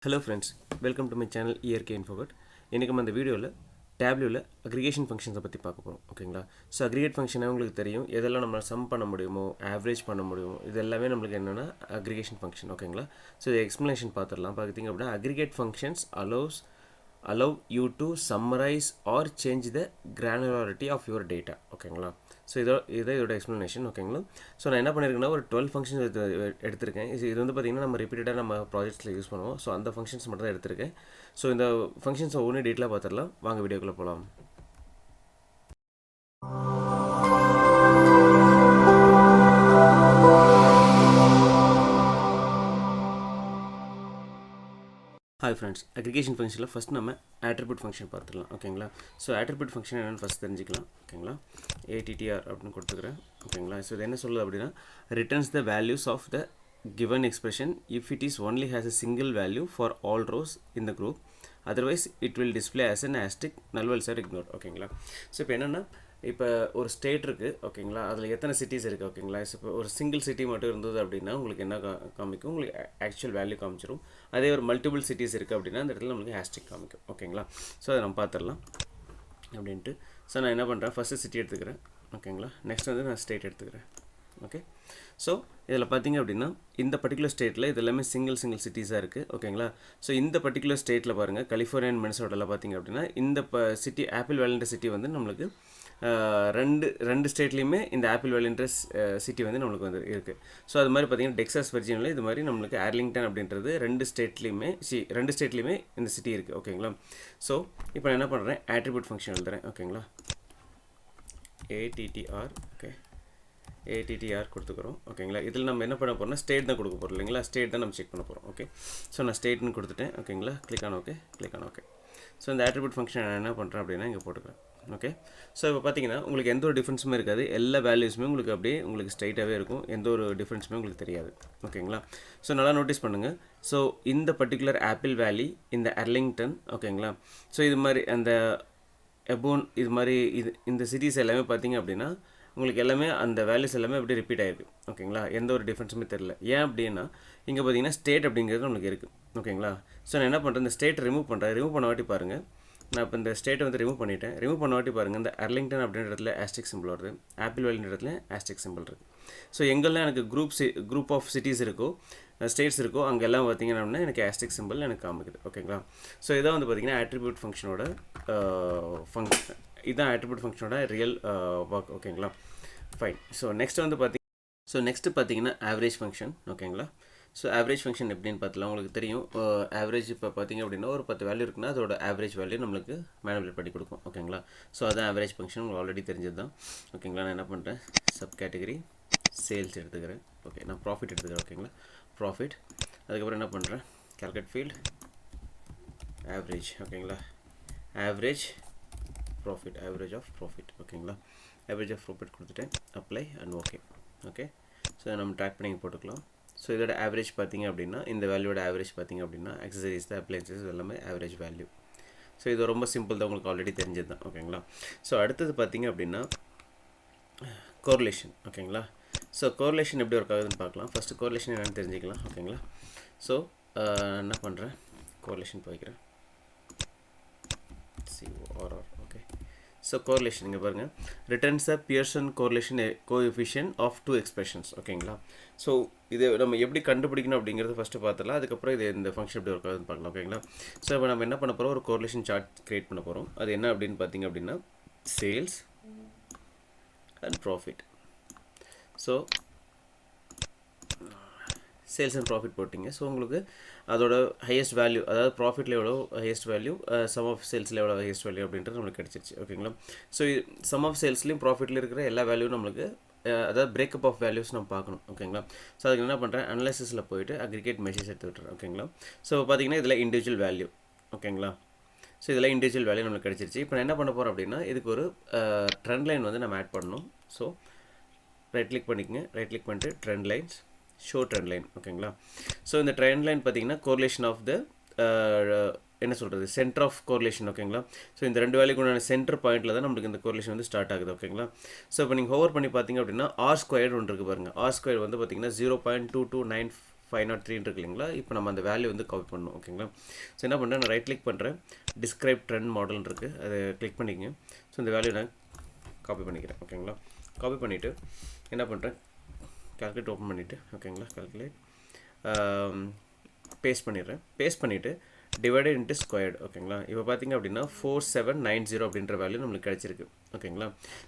Hello friends, welcome to my channel ERK Infocode. இன்றைக்கி நம்ம இந்த வீடியோவில் டேப்லூவில் அக்ரிகேஷன் ஃபங்க்ஷன்ஸை பற்றி பார்க்க போகிறோம். ஓகேங்களா? ஸோ அக்ரிகேட் ஃபங்க்ஷனாக உங்களுக்கு தெரியும், எதெல்லாம் நம்மளால் சம் பண்ண முடியுமோ, ஆவரேஜ் பண்ண முடியுமோ, இது எல்லாமே நம்மளுக்கு என்னென்னா அக்ரிகேஷன் ஃபங்க்ஷன். ஓகேங்களா? ஸோ இது எக்ஸ்ப்ளனேஷன் பார்த்துடலாம். பார்த்தீங்க அப்படின்னா aggregate functions allow you to summarize or change the granularity of your data. ஓகேங்களா? ஸோ இதோட எக்ஸ்ப்ளனேஷன். ஓகேங்களா? ஸோ நான் என்ன பண்ணியிருக்கேன்னா ஒரு 12 ஃபங்க்ஷன்ஸ் எடுத்திருக்கேன். இது வந்து பார்த்திங்கன்னா நம்ம ரிப்பீட்டடாக நம்ம ப்ராஜெக்ட்ஸில் யூஸ் பண்ணுவோம். ஸோ அந்த ஃபங்க்ஷன்ஸ் மட்டும் தான் எடுத்திருக்கேன். ஸோ இந்த ஃபங்க்ஷன்ஸை ஒன்று டீட்டெயிலாக பார்த்துடலாம். வாங்க வீடியோக்குள்ளே போகலாம். ஹாய் ஃப்ரெண்ட்ஸ், அக்ரிகேஷன் ஃபங்க்ஷனில் ஃபஸ்ட் நம்ம ஆட்ரிபியூட் ஃபங்க்ஷன் பார்த்துடலாம். ஓகேங்களா? ஸோ ஆட்ரிபியூட் ஃபங்க்ஷன் என்னென்னு ஃபஸ்ட் தெரிஞ்சிக்கலாம். ஓகேங்களா? ATTR அப்படின்னு கொடுத்துக்கிறேன். ஓகேங்களா? ஸோ இது என்ன சொல்லுது அப்படின்னா returns the values of the given expression if it is only has a single value for all rows in the group, otherwise it will display as an asterisk, null values are ignored. ஓகேங்களா? So இப்போ என்னென்னா இப்போ ஒரு state இருக்குது. ஓகேங்களா? அதில் எத்தனை cities இருக்குது. ஓகேங்களா? ஸோ இப்போ ஒரு சிங்கிள் சிட்டி மட்டும் இருந்தது அப்படின்னா உங்களுக்கு என்ன காமிக்கும், உங்களுக்கு ஆக்சுவல் வேல்யூ காமிச்சிடும். அதே ஒரு மல்டிபிள் சிட்டிஸ் இருக்குது அப்படின்னா அந்த இடத்துல நம்மளுக்கு ஹேஷ்டிக் காமிக்கும். ஓகேங்களா? ஸோ அதை நம்ம பார்த்துடலாம் அப்படின்ட்டு. ஸோ நான் என்ன பண்ணுறேன், ஃபஸ்ட்டு சிட்டி எடுத்துக்கிறேன். ஓகேங்களா? நெக்ஸ்ட் வந்து நான் ஸ்டேட் எடுத்துக்கிறேன். ஓகே, ஸோ இதில் பார்த்தீங்க அப்படின்னா இந்த பர்டிகுலர் ஸ்டேட்டில் இது எல்லாமே சிங்கிள் சிட்டிஸாக இருக்குது. ஓகேங்களா? ஸோ இந்த பர்டிகுலர் ஸ்டேட்டில் பாருங்கள், கலிஃபோர்னியா அண்ட் மினசோட்டாவில் பார்த்தீங்க அப்படின்னா இந்த சிட்டி ஆப்பிள் வேலின்ற சிட்டி வந்து நம்மளுக்கு ரெண்டு ஸ்டேட்லேயுமே இந்த ஆப்பிள் வேலின்ற சிட்டி வந்து நம்மளுக்கு வந்து இருக்குது. ஸோ அது மாதிரி பார்த்தீங்கன்னா டெக்சாஸ் வெர்ஜினியாவில் இது மாதிரி நம்மளுக்கு ஆர்லிங்டன் அப்படின்றது ரெண்டு ஸ்டேட்லேயுமே இந்த சிட்டி இருக்குது. ஓகேங்களா? ஸோ இப்போ நான் என்ன பண்ணுறேன், ஆட்ரிபியூட் ஃபங்க்ஷன் எழுதுறேன். ஓகேங்களா? ATTR. Okay, ATTR கொடுத்துக்கிறோம். ஓகேங்களா? இதில் நம்ம என்ன பண்ண போகிறோம்னா ஸ்டேட் தான் கொடுக்க போகிறோம் இல்லைங்களா? ஸ்டேட் தான் நம்ம செக் பண்ண போகிறோம். ஓகே, ஸோ நான் ஸ்டேட்னு கொடுத்துட்டேன். ஓகேங்களா? Click on okay. ஸோ இந்த ஆட்ரிபியூட் ஃபங்க்ஷன் நான் என்ன பண்ணுறேன் அப்படின்னா இங்கே போட்டுக்கிறேன். ஓகே, ஸோ இப்போ பார்த்தீங்கன்னா உங்களுக்கு எந்த ஒரு டிஃப்ரென்ஸுமே இருக்காது. எல்லா வேல்யூஸுமே உங்களுக்கு அப்படியே உங்களுக்கு ஸ்ட்ரைட்டாகவே இருக்கும். எந்த ஒரு டிஃப்ரென்ஸுமே உங்களுக்கு தெரியாது. ஓகேங்களா? ஸோ நல்லா நோட்டீஸ் பண்ணுங்கள். ஸோ இந்த பர்டிகுலர் ஆப்பிள் வேலி, இந்த அர்லிங்டன், ஓகேங்களா? ஸோ இது மாதிரி அந்த எபோன், இது மாதிரி இந்த சிட்டிஸ் எல்லாமே பார்த்தீங்க அப்படின்னா உங்களுக்கு எல்லாமே அந்த வேல்யூஸ் எல்லாமே அப்படியே ரிப்பீட் ஆகிருக்கு. ஓகேங்களா? எந்த ஒரு டிஃப்ரென்ஸுமே தெரியல. ஏன் அப்படின்னா இங்கே பார்த்தீங்கன்னா ஸ்டேட் அப்படிங்கிறது நம்மளுக்கு இருக்குது. ஓகேங்களா? ஸோ நான் என்ன பண்ணுறேன், இந்த ஸ்டேட் ரிமூவ் பண்ண வாட்டி பாருங்கள். நான் இப்போ இந்த ஸ்டேட்டை வந்து ரிமூவ் பண்ண வாட்டி பாருங்கள், இந்த அர்லிங்டன் அப்படின்ற இடத்துல ஆஸ்டிக் சிம்பிள் வருது, ஆப்பிள் வேலின்ற இடத்துல ஆஸ்டிக் சிம்பிள் இருக்குது. ஸோ எங்கெல்லாம் எனக்கு குரூப் ஆஃப் சிட்டிஸ் இருக்கோ, ஸ்டேட்ஸ் இருக்கோ, அங்கெல்லாம் பார்த்தீங்கன்னா எனக்கு ஆஸ்டிக் சிம்பிள் எனக்கு காமிக்குது. ஓகேங்களா? ஸோ இதான் வந்து பார்த்தீங்கன்னா ஆட்ரிபியூட் ஃபங்க்ஷனோட இதுதான் ஆட்ரிபியூட் ஃபங்க்ஷனோட ரியல் ஒர்க். ஓகேங்களா? ஃபைன். ஸோ நெக்ஸ்ட்டு பார்த்தீங்கன்னா ஆவரேஜ் ஃபங்க்ஷன். ஓகேங்களா? ஸோ ஆவரேஜ் ஃபங்க்ஷன் எப்படின்னு பார்த்தலாம். உங்களுக்கு தெரியும், ஆவரேஜ் இப்போ பார்த்தீங்க அப்படின்னா ஒரு 10 வேல்யூ இருக்குன்னா அதோட ஆவரேஜ் வேல்யூ நம்மளுக்கு மேனிபுலேட் பண்ணி கொடுக்கும். ஓகேங்களா? ஸோ அதான் ஆவரேஜ் ஃபங்க்ஷன், உங்களுக்கு ஆல்ரெடி தெரிஞ்சது தான். ஓகேங்களா? நான் என்ன பண்ணுறேன், சப் கேட்டகரி சேல்ஸ் எடுத்துக்கிறேன். ஓகே, நான் ப்ராஃபிட் எடுத்துக்கிறேன். ஓகேங்களா? ப்ராஃபிட். அதுக்கப்புறம் என்ன பண்ணுறேன், கால்குலேட் ஃபீல்ட் ஆவரேஜ். ஓகேங்களா? Average of profit. ஓகேங்களா? ஆவரேஜ் ஆஃப் ப்ராஃபிட் கொடுத்துட்டேன். Apply and okay. ஸோ நம்ம ட்ராக் பண்ணி போட்டுக்கலாம். ஸோ இதோட ஆவரேஜ் பார்த்தீங்க அப்படின்னா இந்த வேல்யூட ஆவரேஜ் பார்த்தீங்க அப்படின்னா அக்சசரிஸ் தான், அப்ளைன்சஸ் எல்லாமே ஆவரேஜ் வேல்யூ. ஸோ இது ரொம்ப சிம்பிள் தான், உங்களுக்கு ஆல்ரெடி தெரிஞ்சது தான். ஓகேங்களா? ஸோ அடுத்தது பார்த்தீங்க அப்படின்னா கோரிலேஷன். ஓகேங்களா? ஸோ கோரிலேஷன் எப்படி ஒர்க் ஆகுதுன்னு பார்க்கலாம். ஃபஸ்ட்டு கோரிலேஷன் என்னென்னு தெரிஞ்சுக்கலாம். ஓகேங்களா? ஸோ என்ன பண்ணுறேன், கோரிலேஷன் போய்க்கிறேன், CORR. ஓகே, ஸோ கோரிலேஷன் இங்கே பாருங்கள், returns the Pearson correlation coefficient of 2 expressions. ஓகேங்களா? ஸோ இது நம்ம எப்படி கண்டுபிடிக்கணும் அப்படிங்கிறது ஃபஸ்ட்டு பார்த்துலாம். அதுக்கப்புறம் இது இந்த ஃபங்க்ஷன் எப்படி ஒர்க் ஆகுதுன்னு பார்க்கலாம். ஓகேங்களா? ஸோ இப்போ நம்ம என்ன பண்ண போகிறோம், ஒரு கோரிலேஷன் சார்ட் க்ரியேட் பண்ண போகிறோம். அது என்ன அப்படின்னு பார்த்தீங்க அப்படின்னா sales and profit. So sales and profit போட்டிங்க. ஸோ உங்களுக்கு அதோட ஹையஸ்ட் வேல்யூ, அதாவது ப்ராஃபிட்டில் எவ்வளோ ஹையஸ்ட் வேல்யூ, சம் ஆஃப் சேல்ஸில் எவ்வளோ ஹையஸ்ட் வேல்யூ அப்படின்றது நம்மளுக்கு கிடச்சிருச்சு. ஓகேங்களா? ஸோ சம் ஆஃப் சேல்ஸ்லையும் ப்ராஃபிட்டில் இருக்கிற எல்லா வேல்யூவும் நம்மளுக்கு, அதாவது பிரேக்கப் ஆஃப் வேல்யூஸ் நம்ம பார்க்கணும். ஓகேங்களா? ஸோ அதுக்கு என்ன பண்ணுறேன், அனலைசிஸில் போயிட்டு அக்ரிகேட் மெசேஜ் எடுத்து விட்டுறேன். ஓகேங்களா? ஸோ பார்த்தீங்கன்னா இதில் இண்டிவிஜுவல் வேல்யூ. ஓகேங்களா? ஸோ இதெல்லாம் இண்டிவிஜுவல் வேல்யூ நம்மளுக்கு கிடச்சிருச்சு. இப்போ நான் என்ன பண்ண போகிறேன் அப்படின்னா இதுக்கு ஒரு ட்ரெண்ட் லைன் வந்து நம்ம ஆட் பண்ணணும். ஸோ ரைட் கிளிக் பண்ணிட்டு trend lines, show trend line. ஓகேங்களா? ஸோ இந்த ட்ரெண்ட் லைன் பார்த்தீங்கன்னா கோரிலேஷன் ஆஃப் த என்ன சொல்கிறது, சென்டர் ஆஃப் கோரிலேஷன். ஓகேங்களா? ஸோ இந்த ரெண்டு வேல்யூக்கு உண்டான சென்டர் பாயிண்ட்டில் தான் நம்மளுக்கு இந்த கோரிலேஷன் வந்து ஸ்டார்ட் ஆகுது. ஓகேங்களா? ஸோ இப்போ நீங்கள் ஹோவர் பண்ணி பார்த்தீங்க அப்படின்னா R² ஒன்று இருக்குது பாருங்கள். R² வந்து பார்த்தீங்கன்னா 0.2295 503 இருக்கு இல்லைங்களா, இப்போ நம்ம அந்த வேல்யூ வந்து காப்பி பண்ணணும். ஓகேங்களா, ஸோ என்ன பண்ணுறேன், நான் ரைட் கிளிக் பண்ணுறேன், டிஸ்கிரைப் ட்ரெண்ட் மாடல் இருக்குது, அதை கிளிக் பண்ணிக்கங்க. ஸோ இந்த வேல்யூ நான் காப்பி பண்ணிக்கிறேன். ஓகேங்களா, காப்பி பண்ணிவிட்டு என்ன பண்ணுறேன், கால்குலேட் ஓப்பன் பண்ணிவிட்டு, ஓகேங்களா, கால்குலேட் பேஸ்ட் பண்ணிடுறேன். பேஸ்ட் பண்ணிவிட்டு டிவைடட் இன்ட்டு ஸ்கொயர்டு. ஓகேங்களா, இப்போ பார்த்தீங்க அப்படின்னா 4790 அப்படின்ற வேல்யூ நம்மளுக்கு கிடச்சிருக்கு. ஓகேங்களா,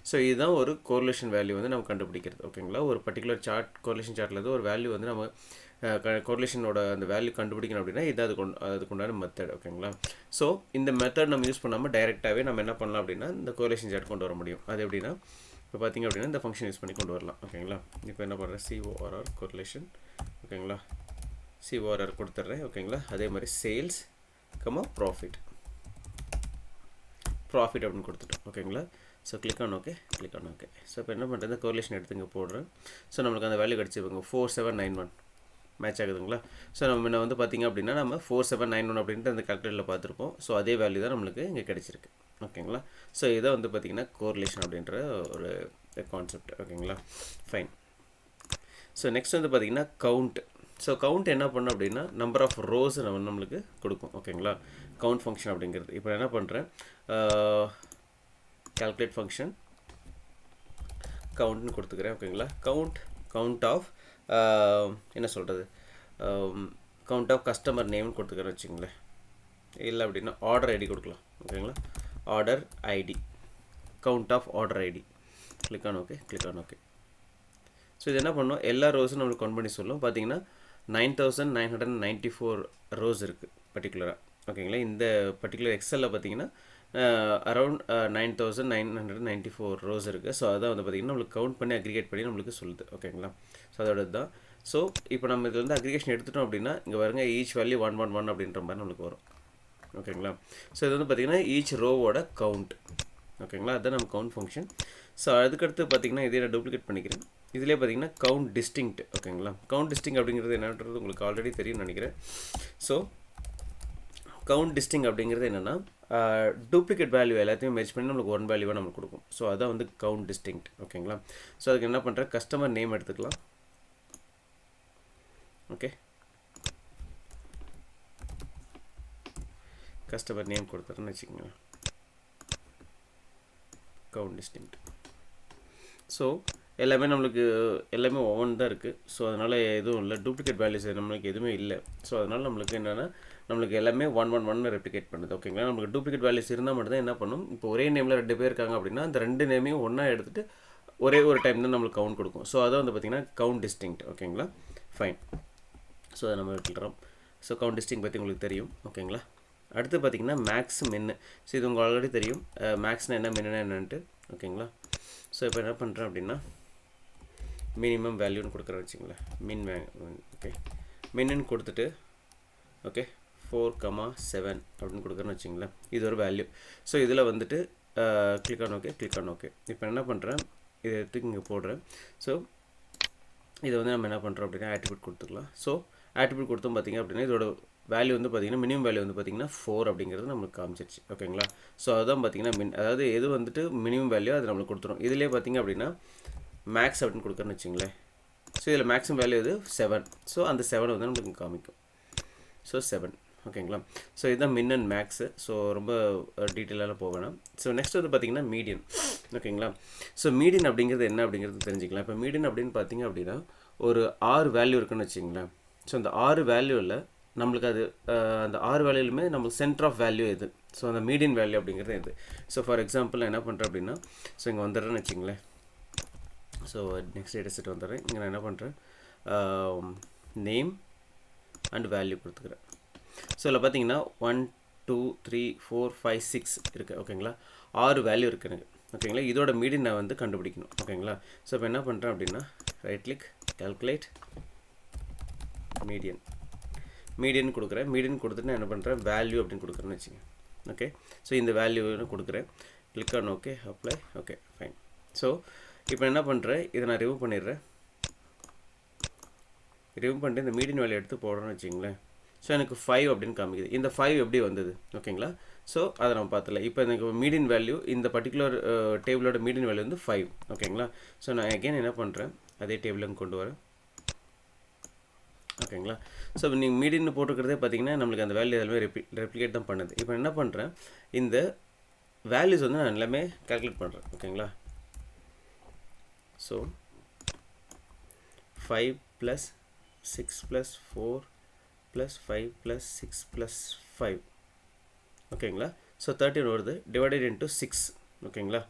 ஸோ இதுதான் ஒரு கோரிலேஷன் வேல்யூ வந்து நம்ம கண்டுபிடிக்கிறது. ஓகேங்களா, ஒரு பர்டிகுலர் சார்ட், கோரிலேஷன் சார்ட்டில் இருந்து ஒரு வேல்யூ வந்து நம்ம கோரிலேஷனோட அந்த வேல்யூ கண்டுபிடிக்கணும் அப்படின்னா இது அதுக்குண்டான மெத்தட். ஓகேங்களா, ஸோ இந்த மெத்தட் நம்ம யூஸ் பண்ணாமல் டைரெக்டாகவே நம்ம என்ன பண்ணலாம் அப்படின்னா இந்த கோரிலேஷன் சார்ட் கொண்டு வர முடியும். அது எப்படின்னா, இப்போ பார்த்தீங்க அப்படின்னா இந்த ஃபங்க்ஷன் யூஸ் பண்ணி கொண்டு வரலாம். ஓகேங்களா, இப்போ என்ன பண்ணுறேன், CORR கோரிலேஷன். ஓகேங்களா, CORR கொடுத்துட்றேன். ஓகேங்களா, அதே மாதிரி சேல்ஸ் ப்ராஃபிட் அப்படின்னு கொடுத்துட்டோம். ஓகேங்களா, so click on okay, click on okay. So இப்போ என்ன பண்ணுறது, கோரிலேஷன் எடுத்து இங்கே போடுறேன். ஸோ நம்மளுக்கு அந்த வேல்யூ கிடச்சிருப்பாங்க 4791 மேட்ச் ஆகுதுங்களா. ஸோ நம்ம வந்து பார்த்திங்க அப்படின்னா நம்ம 4791 அப்படின்ட்டு அந்த கால்குலேட்டரில் பார்த்துருப்போம். ஸோ அதே வேல்யூ தான் நம்மளுக்கு இங்கே கிடச்சிருக்கு. ஓகேங்களா, ஸோ இதை வந்து பார்த்திங்கன்னா கோரிலேஷன் அப்படின்ற ஒரு கான்செப்ட். ஓகேங்களா, ஃபைன். ஸோ நெக்ஸ்ட் வந்து பார்த்திங்கன்னா கவுண்ட். ஸோ கவுண்ட் என்ன பண்ணோம் அப்படின்னா நம்பர் ஆஃப் ரோஸ் நம்மளுக்கு கொடுக்கும். ஓகேங்களா, கவுண்ட் ஃபங்க்ஷன் அப்படிங்கிறது. இப்போ என்ன பண்ணுறேன், கால்குலேட் ஃபங்க்ஷன் கவுண்ட்னு கொடுத்துக்கிறேன். ஓகேங்களா, கவுண்ட் ஆஃப் என்ன சொல்கிறது, கவுண்ட் ஆஃப் கஸ்டமர் நேம்னு கொடுத்துக்கிறேன் வச்சுங்களேன். இல்லை அப்படின்னா ஆர்டர் ஐடி கொடுக்கலாம். ஓகேங்களா, order ID, count of order ID. Click on okay, click on okay. So இது என்ன பண்ணோம், எல்லா ரோஸும் நம்மளுக்கு கவுண்ட் பண்ணி சொல்லும். பார்த்தீங்கன்னா 9994 ரோஸ் இருக்குது பர்டிகுலராக. ஓகேங்களா, இந்த பர்டிகுலர் எக்ஸலில் பார்த்தீங்கன்னா அரௌண்ட் 9994 ரோஸ் இருக்குது. ஸோ அதான் வந்து பார்த்திங்கன்னா நம்மளுக்கு கவுண்ட் பண்ணி அக்ரிகேட் பண்ணி நம்மளுக்கு சொல்லுது. ஓகேங்களா, ஸோ அதோட தான். ஸோ இப்போ நம்ம இதில் வந்து அக்ரிகேஷன் எடுத்துட்டோம் அப்படின்னா இங்கே பாருங்க ஈச் வேல்யூ 111 அப்படின்ற மாதிரி நம்மளுக்கு வரும். ஓகேங்களா, ஸோ இது வந்து பார்த்திங்கன்னா ஈச் ரோவோட கவுண்ட். ஓகேங்களா, அதுதான் நம்ம கவுண்ட் ஃபங்க்ஷன். ஸோ அதுக்கடுத்து பார்த்திங்கன்னா இதே நான் டூப்ளிகேட் பண்ணிக்கிறேன். இதிலே பார்த்தீங்கன்னா கவுண்ட் டிஸ்டிங்க்ட். ஓகேங்களா, கவுண்ட் டிஸ்டிங் அப்படிங்கிறது என்னன்றது உங்களுக்கு ஆல்ரெடி தெரியும்னு நினைக்கிறேன். ஸோ கவுண்ட் டிஸ்டிங் அப்படிங்கிறது என்னென்னா டூப்ளிகேட் வேல்யூ எல்லாத்தையும் மேட்ச் பண்ணி நம்மளுக்கு ஒன் வேல்யூவாக நம்மளுக்கு கொடுக்கும். ஸோ அதான் வந்து கவுண்ட் டிஸ்டிங்க்ட். ஓகேங்களா, ஸோ அதுக்கு என்ன பண்ணுறேன், கஸ்டமர் நேம் எடுத்துக்கலாம். ஓகே, கஸ்டமர் நேம் கொடுத்துறேன்னு வச்சுக்கோங்க, கவுண்ட் டிஸ்டிங்க்ட். ஸோ எல்லாமே நம்மளுக்கு எல்லாமே ஒவ்வொன்று தான் இருக்குது. ஸோ அதனால் எதுவும் இல்லை, டூப்ளிகேட் வேல்யூஸ் நம்மளுக்கு எதுவுமே இல்லை. ஸோ அதனால் நம்மளுக்கு என்னென்னா நம்மளுக்கு எல்லாமே 111 ரெப்ளிகேட் பண்ணுது. ஓகேங்களா, நம்மளுக்கு டூப்ளிகேட் வேல்யூஸ் இருந்தால் மட்டும் தான் என்ன பண்ணும், இப்போ ஒரே நேமில் 2 பேர் இருக்காங்க அப்படின்னா அந்த 2 நேமையும் ஒன்றா எடுத்துகிட்டு ஒரே ஒரு டைம் தான் நம்மளுக்கு கவுண்ட் கொடுக்கும். ஸோ அதை வந்து பார்த்திங்கன்னா கவுண்ட் டிஸ்டிங்க்ட். ஓகேங்களா, ஃபைன். ஸோ அதை நம்ம எடுத்துக்கிறோம். ஸோ கவுண்ட் டிஸ்டிங் பற்றி உங்களுக்கு தெரியும். ஓகேங்களா, அடுத்து பார்த்திங்கன்னா மேக்ஸ் மின்னு. ஸோ இது உங்களுக்கு ஆல்ரெடி தெரியும், மேக்ஸ்னால் என்ன மின்னா என்னன்ட்டு. ஓகேங்களா, ஸோ இப்போ என்ன பண்ணுறேன் அப்படின்னா மினிமம் வேல்யூன்னு கொடுக்குறேன் வச்சுங்களேன், ஓகே மின்னு கொடுத்துட்டு ஓகே 4,7 அப்படின்னு கொடுக்குறேன்னு வச்சுங்களேன். இது ஒரு வேல்யூ. ஸோ இதில் வந்துட்டு click on okay, click on okay. இப்போ என்ன பண்ணுறேன், இதை எடுத்து இங்கே போடுறேன். ஸோ இதை வந்து நம்ம என்ன பண்ணுறோம் அப்படின்னா ஆட்ரிபியூட் கொடுத்துக்கலாம். ஸோ ஆட்ரிபியூட் கொடுத்தோம் பார்த்திங்க அப்படின்னா இதோட வேல்யூ வந்து பார்த்திங்கன்னா மினிமம் வேல்யூ வந்து பார்த்திங்கன்னா 4 அப்படிங்கிறது நம்மளுக்கு காமிச்சிருச்சு. ஓகேங்களா, ஸோ அதுதான் பார்த்திங்கன்னா அதாவது எது வந்துட்டு மினிமம் வேல்யூ அது நம்மளுக்கு கொடுத்துரும். இதிலே பார்த்திங்க அப்படின்னா மேக்ஸ் அப்படின்னு கொடுக்குறேன்னு வச்சுங்களேன். ஸோ இதில் மேக்ஸிமம் வேல்யூ இது 7. ஸோ அந்த 7 வந்து நம்மளுக்கு காமிக்கும். ஸோ 7. ஓகேங்களா, ஸோ இதுதான் மின் அண்ட் மேக்ஸு. ஸோ ரொம்ப டீட்டெயிலாக போக வேணாம். ஸோ நெக்ஸ்ட் வந்து பார்த்திங்கன்னா மீடியன். ஓகேங்களா, ஸோ மீடியன் அப்படிங்கிறது என்ன அப்படிங்கிறது தெரிஞ்சுக்கலாம். இப்போ மீடியன் அப்படின்னு பார்த்திங்க அப்படின்னா ஒரு 6 வேல்யூ இருக்குன்னு வச்சுங்களேன். ஸோ அந்த 6 வேல்யூவில் நம்மளுக்கு அது அந்த 6 வேல்யூலுமே நம்மளுக்கு சென்டர் ஆஃப் வேல்யூ எது, ஸோ அந்த மீடியன் வேல்யூ அப்படிங்கிறது எது. ஸோ ஃபார் எக்ஸாம்பிள் நான் என்ன பண்ணுறேன் அப்படின்னா, ஸோ இங்கே வந்துடுறேன்னு வச்சுங்களேன். ஸோ நெக்ஸ்ட் டேட்டா செட் வந்துடுறேன். இங்கே நான் என்ன பண்ணுறேன், நேம் அண்ட் வேல்யூ கொடுத்துக்கிறேன். ஸோ இதில் பார்த்தீங்கன்னா 1 2 3 4 5 6 இருக்குது. ஓகேங்களா, 6 வேல்யூ இருக்குது எனக்கு. ஓகேங்களா, இதோட மீடியன் நான் வந்து கண்டுபிடிக்கணும். ஓகேங்களா, ஸோ இப்போ என்ன பண்ணுறேன் அப்படின்னா ரைட் கிளிக், கால்குலேட் மீடியன் கொடுக்குறேன். மீடியன் கொடுத்துட்டு நான் என்ன பண்ணுறேன், வேல்யூ அப்படின்னு கொடுக்குறேன்னு வச்சுங்க. ஓகே, ஸோ இந்த வேல்யூன்னு கொடுக்குறேன். Click on okay, apply. Okay, fine. So இப்போ என்ன பண்ணுறேன், இதை நான் ரிமூவ் பண்ணிடுறேன். ரிமூவ் பண்ணிட்டு இந்த மீடியன் வேல்யூ எடுத்து போடுறேன்னு வச்சிங்களேன். ஸோ எனக்கு 5 அப்படின்னு காமிக்குது. இந்த 5 எப்படி வந்தது, ஓகேங்களா, ஸோ அதை நம்ம பார்த்துல. இப்போ எனக்கு மீடியன் வேல்யூ இந்த பர்டிகுலர் டேபிளோட மீடியன் வேல்யூ வந்து 5. ஓகேங்களா, ஸோ நான் அகெயின் என்ன பண்ணுறேன், அதே டேபிளுக்கு கொண்டு வரேன். ஓகேங்களா. ஸோ நீங்கள் மீடியன் போட்டுக்கிறதே பார்த்தீங்கன்னா நம்மளுக்கு அந்த வேல்யூ எல்லாமே ரெப்ளிகேட் தான் பண்ணுது. இப்போ என்ன பண்ணுறேன், இந்த வேல்யூஸ் வந்து நான் எல்லாமே கால்குலேட் பண்ணுறேன். ஓகேங்களா. ஸோ 5 + 6 + 4 + 5 + 6 + 5 ஓகேங்களா. ஸோ 13 வருது, டிவைடட் இன்ட்டு 6. ஓகேங்களா.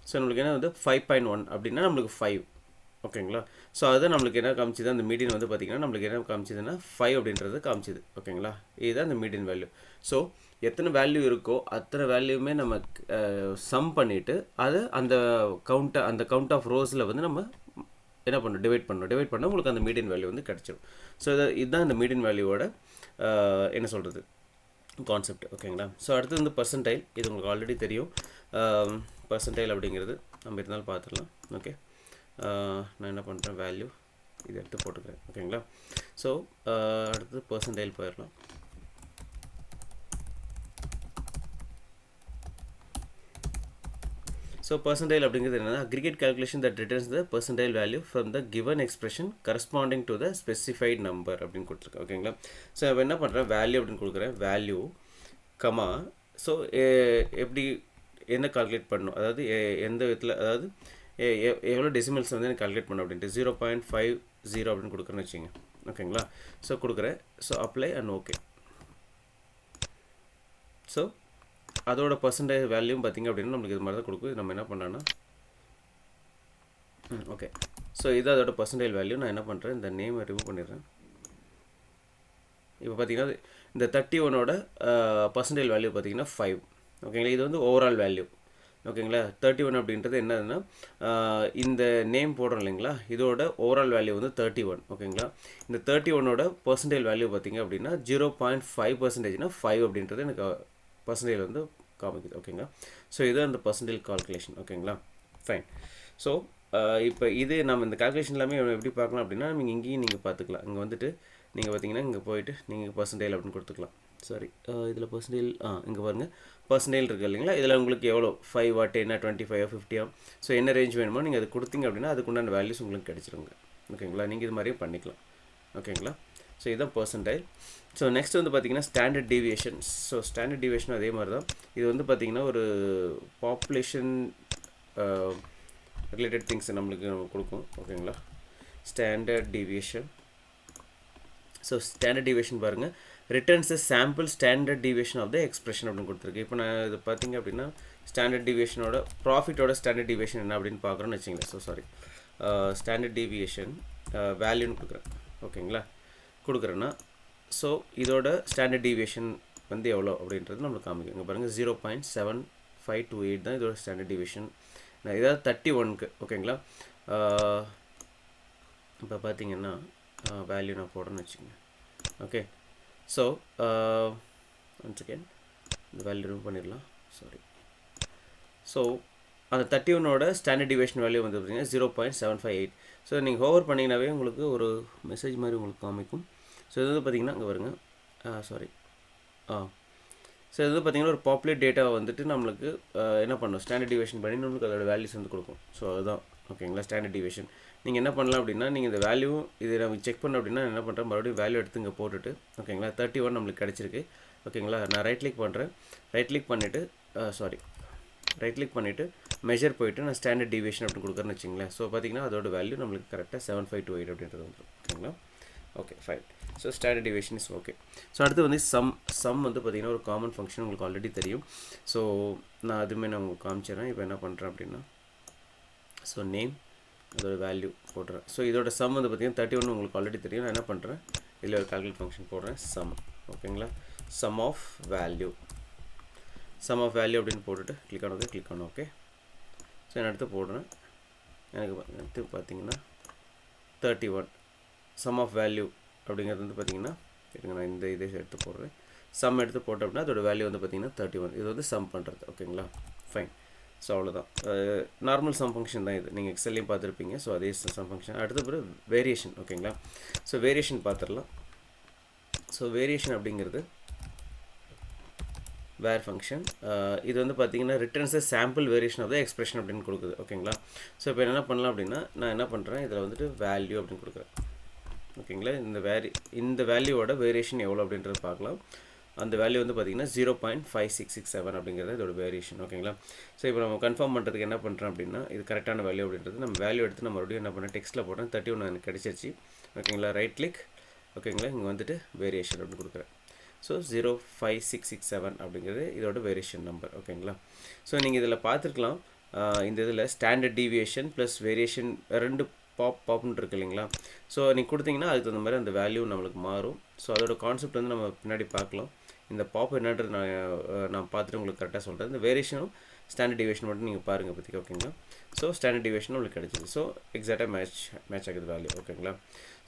ஸோ நம்மளுக்கு என்ன வந்து 5.1 அப்படின்னா நம்மளுக்கு 5. ஓகேங்களா. ஸோ அதுதான் நம்மளுக்கு என்ன காமிச்சிது, அந்த மீடியன் வந்து பார்த்திங்கன்னா நம்மளுக்கு என்ன காமிச்சிதுன்னா 5 அப்படின்றது காமிச்சிது. ஓகேங்களா. இதுதான் அந்த மீடியன் வேல்யூ. ஸோ எத்தனை வேல்யூ இருக்கோ அத்தனை வேல்யூமே நம்ம சம் பண்ணிவிட்டு அதை அந்த கவுண்ட் ஆஃப் ரோஸில் வந்து நம்ம என்ன பண்ணணும், டிவைட் பண்ணால் உங்களுக்கு அந்த மீடியன் வேல்யூ வந்து கிடச்சிடும். ஸோ இதுதான் இந்த மீடியன் வேல்யூவோட என்ன சொல்கிறது கான்செப்ட். ஓகேங்களா. ஸோ அடுத்து வந்து பெர்சன்டைல். இது உங்களுக்கு ஆல்ரெடி தெரியும். பெர்சன்டைல் அப்படிங்கிறது நம்ம இருந்தாலும் பார்த்துடலாம். ஓகே. நான் என்ன பண்ணுறேன், வேல்யூ இது எடுத்து போட்டுக்கிறேன். ஓகேங்களா. ஸோ அடுத்தது பெர்சன்டைல் போயிடலாம். ஸோ பெர்சன்டைல் அப்படிங்கிறது என்னன்னா, aggregate calculation that returns the percentile value from the given expression corresponding to the specified number அப்படின்னு கொடுத்துருக்கேன். ஓகேங்களா. ஸோ இப்போ என்ன பண்ணுறேன், வேல்யூ அப்படின்னு கொடுக்குறேன். Value comma. ஸோ எப்படி என்ன கால்குலேட் பண்ணணும், அதாவது எந்த விதத்தில், அதாவது எவ்வளோ டெசிமல்ஸ் வந்து எனக்கு கால்குலேட் பண்ணணும் அப்படின்ட்டு 0.50 அப்படின்னு கொடுக்குறேன்னு வச்சுங்க. ஓகேங்களா. ஸோ கொடுக்குறேன். So apply and okay. So அதோட பர்சன்டேஜ் வேல்யூ பார்த்திங்க அப்படின்னா நம்மளுக்கு இது மாதிரி தான் கொடுக்கும். நம்ம என்ன பண்ணலான்னா ஓகே. ஸோ இது அதோட பர்சன்டேஜ் வேல்யூ. நான் என்ன பண்ணுறேன், இந்த நேமை ரிமூவ் பண்ணிடுறேன். இப்போ பார்த்தீங்கன்னா இந்த 31ஓட பர்சன்டேஜ் வேல்யூ பார்த்தீங்கன்னா 5. ஓகேங்களா. இது வந்து ஓவரால் வேல்யூ. ஓகேங்களா. 31 அப்படின்றது என்னதுன்னா இந்த நேம் போடுறோம் இல்லைங்களா, இதோட ஓவரால் வேல்யூ வந்து 31. ஓகேங்களா. இந்த 31ஓட பர்சன்டேஜ் வேல்யூ பார்த்திங்க அப்படின்னா 0.5%னா 5 அப்படின்றது எனக்கு பர்சன்டேஜ் வந்து காமிக்குது. ஓகேங்களா. ஸோ இதுதான் இந்த பர்சன்டேஜ் கால்குலேஷன். ஓகேங்களா. ஃபைன். ஸோ இப்போ இது நம்ம இந்த கால்குலேஷன் எல்லாமே எப்படி பார்க்கலாம் அப்படின்னா, நீங்கள் இங்கேயும் நீங்கள் பார்த்துக்கலாம். இங்கே வந்துட்டு நீங்கள் பார்த்தீங்கன்னா இங்கே போயிட்டு நீங்கள் பர்சன்டேஜ் அப்படின்னு கொடுத்துக்கலாம். சாரி, இதில் பர்சன்டேஜ் இங்கே பாருங்கள், பர்சன்டேஜ் இருக்குது இல்லைங்களா. இதில் உங்களுக்கு எவ்வளோ 5 10 25 50 ஸோ என்ன ரேஞ்ச் வேணுமோ நீங்கள் அது கொடுத்தீங்க அப்படின்னா அதுக்குண்டான வேல்யூஸ் உங்களுக்கு கிடச்சிருங்க. ஓகேங்களா. நீங்கள் இது மாதிரியும் பண்ணிக்கலாம். ஓகேங்களா. ஸோ இதுதான் பர்சன்டைல். ஸோ நெக்ஸ்ட் வந்து பார்த்திங்கன்னா standard deviations. So standard deviation அதே மாதிரி தான். இது வந்து பார்த்திங்கன்னா ஒரு பாப்புலேஷன் ரிலேட்டட் திங்ஸ் நம்மளுக்கு கொடுக்கும். ஓகேங்களா. Standard deviation. So standard deviation பாருங்கள், returns a sample standard deviation of the expression அப்படின்னு கொடுத்துருக்கு. இப்போ நான் இது பார்த்திங்க அப்படின்னா ஸ்டாண்டர்ட் டீவியேஷனோட ப்ராஃபிட்டோட ஸ்டாண்டர்ட் டீவியேஷன் என்ன அப்படின்னு பார்க்குறோன்னு வச்சிங்களேன். ஸோ சாரி, ஸ்டாண்டர்ட் டீவியேஷன் வேல்யூன்னு கொடுக்குறேன். ஓகேங்களா. கொடுக்குறேன்னா ஸோ இதோட ஸ்டாண்டர்ட் டீவியேஷன் வந்து எவ்வளோ அப்படின்றது நம்மளுக்கு காமிக்கும். இங்கே பாருங்கள் 0.7528 தான் இதோட ஸ்டாண்டர்ட் டீவியேஷன். நான் இதாவது 31க்கு. ஓகேங்களா. இப்போ பார்த்தீங்கன்னா வேல்யூ நான் போடுறேன்னு வச்சுக்கோங்க. ஓகே. ஸோ ஒன் செகண்ட், இந்த வேல்யூ ரிமூவ் பண்ணிடலாம். சாரி. ஸோ அந்த 31ஓட ஸ்டாண்டர்ட் டீவியேஷன் வேல்யூ வந்து பார்த்தீங்கன்னா 0.758. ஸோ நீங்கள் ஹோவர் பண்ணிங்கனாவே உங்களுக்கு ஒரு மெசேஜ் மாதிரி உங்களுக்கு காமிக்கும். ஸோ இது வந்து பார்த்திங்கன்னா இங்கே வருங்க. சாரி. ஸோ இது வந்து பார்த்திங்கன்னா ஒரு பாப்புலேட் டேட்டா வந்துட்டு நம்மளுக்கு என்ன பண்ணணும், ஸ்டாண்டர்ட் டீவியேஷன் பண்ணி நம்மளுக்கு அதோட வேல்யூஸ் வந்து கொடுக்கும். ஸோ அதுதான். ஓகேங்களா. ஸ்டாண்டர்ட் டீவியேஷன் நீங்கள் என்ன பண்ணலாம் அப்படின்னா, நீங்கள் இந்த வேல்யூ இதை நம்ம செக் பண்ண அப்படின்னா என்ன பண்ணுறேன், மறுபடியும் வேல்யூ எடுத்து இங்கே போட்டுட்டு, ஓகேங்களா, 31 நம்மளுக்கு கிடச்சிருக்கு. ஓகேங்களா. நான் ரைட் கிளிக் பண்ணுறேன். ரைட் கிளிக் பண்ணிவிட்டு ரைட் கிளிக் பண்ணிவிட்டு மெஷர் போயிட்டு நான் ஸ்டாண்டர்ட் டீவியேஷன் அப்படின்னு கொடுக்குறேன்னு வச்சிங்களேன். ஸோ பார்த்தீங்கன்னா அதோட வேல்யூ நம்மளுக்கு கரெக்டாக 7528 அப்படின்றது வந்துடும். ஓகேங்களா. Okay fine. So standard deviation is okay. So அடுத்து வந்து சம் வந்து பார்த்திங்கன்னா ஒரு காமன் ஃபங்க்ஷன் உங்களுக்கு ஆல்ரெடி தெரியும். ஸோ நான் அதுவுமே நான் உங்களுக்கு காமிச்சிடறேன். இப்போ என்ன பண்ணுறேன் அப்படின்னா, ஸோ நேம் அதோட வேல்யூ போடுறேன். ஸோ இதோட சம் வந்து பார்த்திங்கன்னா 31 உங்களுக்கு ஆல்ரெடி தெரியும். நான் என்ன பண்ணுறேன், இதில் ஒரு கால்குலேட் ஃபங்க்ஷன் போடுறேன், சம். ஓகேங்களா. சம் ஆஃப் வேல்யூ அப்படின்னு போட்டுட்டு கிளிக் ஆன் ஓகே. ஸோ நான் எடுத்து போடுறேன். எனக்கு எடுத்து பார்த்தீங்கன்னா 31 சம் ஆஃப் வேல்யூ அப்படிங்கிறது வந்து பார்த்திங்கன்னா, நான் இந்த இதை எடுத்து போடுறேன். சம் எடுத்து போட்டோம் அப்படின்னா அதோட வேல்யூ வந்து பார்த்திங்கன்னா 31. இது வந்து சம் பண்ணுறது. ஓகேங்களா. ஃபைன். ஸோ அவ்வளோதான். நார்மல் சம் ஃபங்க்ஷன் தான் இது, நீங்கள் எக்ஸல்லையும் பார்த்துருப்பீங்க. ஸோ அதே சம் ஃபங்க்ஷன். அடுத்த பிறகு வேரியேஷன். ஓகேங்களா. ஸோ வேரியேஷன் பார்த்துடலாம். ஸோ வேரியேஷன் அப்படிங்கிறது வேர் ஃபங்க்ஷன். இது வந்து பார்த்திங்கன்னா returns sample variation of the expression அப்படின்னு கொடுக்குது. ஓகேங்களா. ஸோ இப்போ என்ன பண்ணலாம் அப்படின்னா, நான் என்ன பண்ணுறேன், இதில் வந்துட்டு வேல்யூ அப்படின்னு கொடுக்குறேன். ஓகேங்களா. இந்த வேல்யூவோட வேரியேஷன் எவ்வளோ அப்படின்றது பார்க்கலாம். அந்த வேல்யூ வந்து பார்த்திங்கன்னா 0.5667 அப்படிங்கிறது இதோட வேரியேஷன். ஓகேங்களா. ஸோ இப்போ நம்ம கன்ஃபார்ம் பண்ணுறதுக்கு என்ன பண்ணுறோம் அப்படின்னா, இது கரெக்டான வேல்யூ அப்படின்றது நம்ம வேல்யூ எடுத்து நம்ம மறுபடியும் என்ன பண்ணேன், டெக்ஸ்ட்டில் போட்டேன். 31 எனக்கு கிடச்சிருச்சு. ஓகேங்களா. Right click. ஓகேங்களா. இங்கே வந்துட்டு வேரியேஷன் அப்படின்னு கொடுக்குறேன். ஸோ 05667 அப்படிங்கிறது இதோட வேரியேஷன் நம்பர். ஓகேங்களா. ஸோ நீங்கள் இதில் பார்த்துருக்கலாம், இந்த இதில் ஸ்டாண்டர்ட் டீவியேஷன் ப்ளஸ் வேரியேஷன் ரெண்டு பாப்னு இருக்கு இல்லைங்களா. ஸோ நீங்கள் கொடுத்தீங்கன்னா அதுக்கு தகுந்த மாதிரி அந்த வேல்யூ நம்மளுக்கு மாறும். ஸோ அதோட கான்செப்ட் வந்து நம்ம பின்னாடி பார்க்கலாம். இந்த பாப் என்னன்றது நான் பார்த்துட்டு உங்களுக்கு கரெக்டாக சொல்கிறேன். இந்த வேரியேஷனும் ஸ்டாண்டர்ட் டிவியேஷன் மட்டும் நீங்கள் பாருங்கள் பற்றி. ஓகேங்களா. ஸோ ஸ்டாண்டர்ட் டிவியேஷன் உங்களுக்கு கிடச்சிது. ஸோ எக்ஸாக்டாக மேட்ச் ஆகுது வேல்யூ. ஓகேங்களா.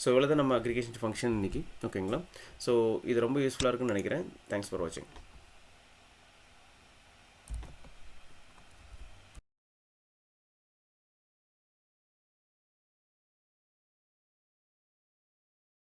ஸோ இவ்வளோ தான் நம்ம அக்ரிகேஷன் ஃபங்க்ஷன் இன்றைக்கி. ஓகேங்களா. ஸோ இது ரொம்ப யூஸ்ஃபுல்லாக இருக்குன்னு நினைக்கிறேன். தேங்க்ஸ் ஃபார் வாட்சிங்.